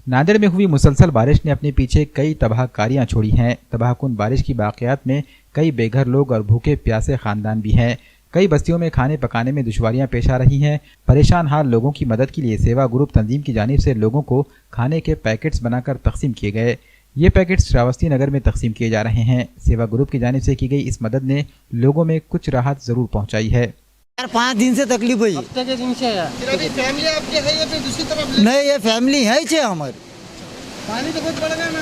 नांदेड़ में हुई मुसलसल बारिश ने अपने पीछे कई तबाहकारियां छोड़ी हैं। तबाहकुन बारिश की वाक़यात में कई बेघर लोग और भूखे प्यासे खानदान भी हैं। कई बस्तियों में खाने पकाने में दुश्वारियां पेश आ रही हैं। परेशान हाल लोगों की मदद के लिए सेवा ग्रुप तंजीम की जानिब से लोगों को खाने के पैकेट्स बनाकर तकसीम किए गए। ये पैकेट्स श्रावस्ती नगर में तकसीम किए जा रहे हैं। सेवा ग्रुप की जानिब से की गई इस मदद ने लोगों में कुछ राहत जरूर पहुँचाई है। 5 दिन से तकलीफ हुई। हफ्ते के दिन से फैमिली आपकी है या फिर दूसरी तरफ? नहीं, ये फैमिली है ही हमारी। पानी तो बहुत बढ़ गया ना।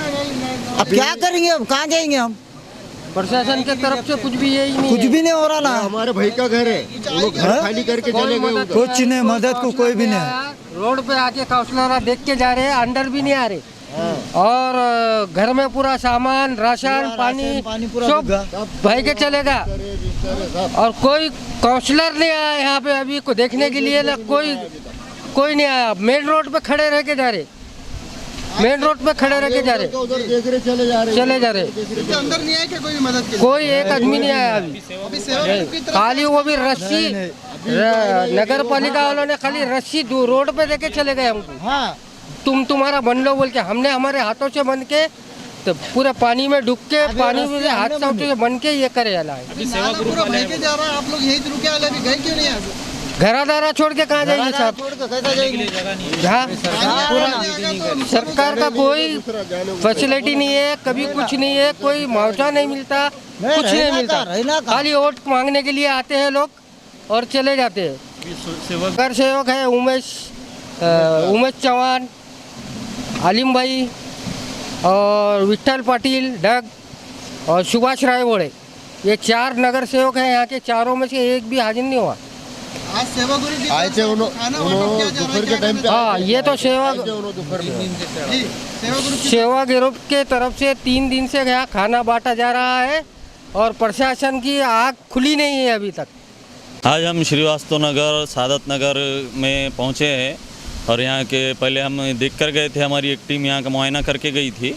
अब क्या करेंगे, अब कहाँ जाएंगे हम? प्रशासन के तरफ से कुछ भी यही नहीं, कुछ भी नहीं हो रहा ना। हमारे भाई का घर है, वो लोग घर खाली करके चले गए। कुछ नहीं, मदद को कोई भी नहीं। रोड पे आके काउंसलर देख के जा रहे हैं, अंदर भी नहीं आ रहे। और घर में पूरा सामान राशन पानी पूरा सब भाई के चलेगा। और कोई काउंसलर नहीं आया यहाँ पे अभी को देखने के लिए, कोई नहीं आया। मेन रोड पे खड़े रह के जा रहे, मेन रोड पे खड़े रह के जा रहे, चले जा रहे। अंदर नहीं आया क्या कोई मदद के लिए? कोई एक आदमी नहीं आया अभी। खाली वो भी रस्सी, नगर पालिका वालों ने खाली रस्सी रोड पे देके चले गए हमको। हाँ, तुम्हारा बन लो बोल के हमने हमारे हाथों से बन के तो पूरे पानी में डूब के पानी में हाथ से बन के ये करे जाना है। अभी सेवा ग्रुप वाले जा रहा है, आप लोग यही रुके वाले अभी गए क्यों नहीं आए? घरादारा छोड़ के कहाँ जाएंगे साहब? जहाँ सरकार का कोई फैसिलिटी नहीं है, कभी कुछ नहीं है, कोई मुआवजा नहीं मिलता, कुछ नहीं मिलता। खाली वोट मांगने के लिए आते हैं लोग और चले जाते हैं। घर सेवक है उमेश चौहान, आलिम भाई और विठल पाटिल डग और सुभाष रायवोड़े, ये 4 नगर सेवक हैं यहाँ के। चारों में से एक भी हाजिर नहीं हुआ। आज सेवा ग्रुप आए थे दोपहर के टाइम पे। हाँ, ये तो सेवा ग्रुप के तरफ से 3 दिन से यहाँ खाना बांटा जा रहा है और प्रशासन की आँख खुली नहीं है अभी तक। आज हम श्रीवास्तव नगर सादत नगर में पहुँचे हैं और यहाँ के पहले हम देख कर गए थे। हमारी एक टीम यहाँ का मुआयना करके गई थी।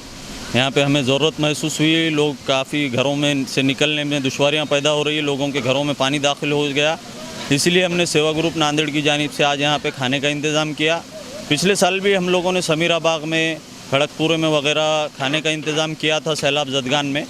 यहाँ पे हमें ज़रूरत महसूस हुई। लोग काफ़ी घरों में से निकलने में दुश्वारियाँ पैदा हो रही है, लोगों के घरों में पानी दाखिल हो गया। इसलिए हमने सेवा ग्रुप नांदेड़ की जानिब से आज यहाँ पे खाने का इंतज़ाम किया। पिछले साल भी हम लोगों ने समीरा बाग में, खड़गपुर में वगैरह खाने का इंतज़ाम किया था, सैलाब जदगान में।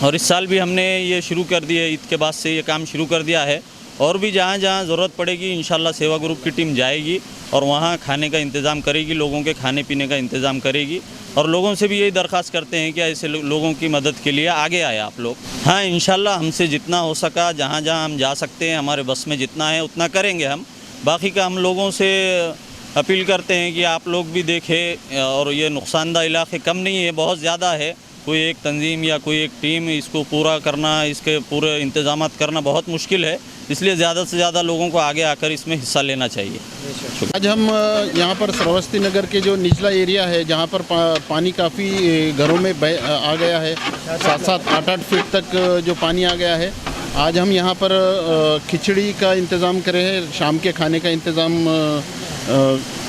और इस साल भी हमने ये शुरू कर दिया, ईद के बाद से ये काम शुरू कर दिया है। और भी जहाँ जहाँ ज़रूरत पड़ेगी इंशाल्लाह सेवा ग्रुप की टीम जाएगी और वहाँ खाने का इंतज़ाम करेगी, लोगों के खाने पीने का इंतज़ाम करेगी। और लोगों से भी यही दरख्वास्त करते हैं कि ऐसे लोगों की मदद के लिए आगे आए आप लोग। हाँ, इंशाल्लाह हमसे जितना हो सका, जहाँ जहाँ हम जा सकते हैं, हमारे बस में जितना है उतना करेंगे हम। बाकी का हम लोगों से अपील करते हैं कि आप लोग भी देखें। और ये नुकसानदा इलाके कम नहीं है, बहुत ज़्यादा है। कोई एक तंजीम या कोई एक टीम इसको पूरा करना, इसके पूरे इंतजामात करना बहुत मुश्किल है। इसलिए ज़्यादा से ज़्यादा लोगों को आगे आकर इसमें हिस्सा लेना चाहिए। आज हम यहाँ पर श्रावस्ती नगर के जो निचला एरिया है, जहाँ पर पानी काफ़ी घरों में आ गया है, 7-7, 8-8 फीट तक जो पानी आ गया है। आज हम यहाँ पर खिचड़ी का इंतज़ाम करे हैं, शाम के खाने का इंतज़ाम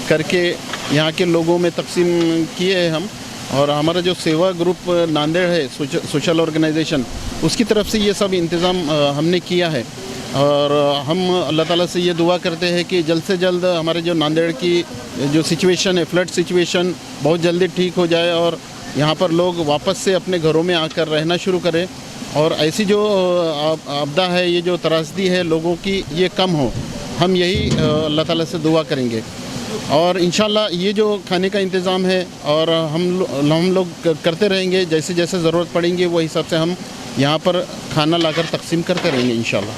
करके यहाँ के लोगों में तकसीम किए हैं हम। और हमारा जो सेवा ग्रुप नांदेड़ है, सोशल ऑर्गेनाइजेशन, उसकी तरफ से ये सब इंतज़ाम हमने किया है। और हम अल्लाह ताला से ये दुआ करते हैं कि जल्द से जल्द हमारे जो नांदेड़ की जो सिचुएशन है, फ्लड सिचुएशन, बहुत जल्दी ठीक हो जाए और यहाँ पर लोग वापस से अपने घरों में आकर रहना शुरू करें। और ऐसी जो आपदा है, ये जो त्रासदी है लोगों की, ये कम हो। हम यही अल्लाह ताला से दुआ करेंगे। और इंशाल्लाह ये जो खाने का इंतज़ाम है और हम लोग करते रहेंगे। जैसे जैसे ज़रूरत पड़ेंगी वो हिसाब से हम यहाँ पर खाना लाकर तकसीम करते रहेंगे इंशाल्लाह।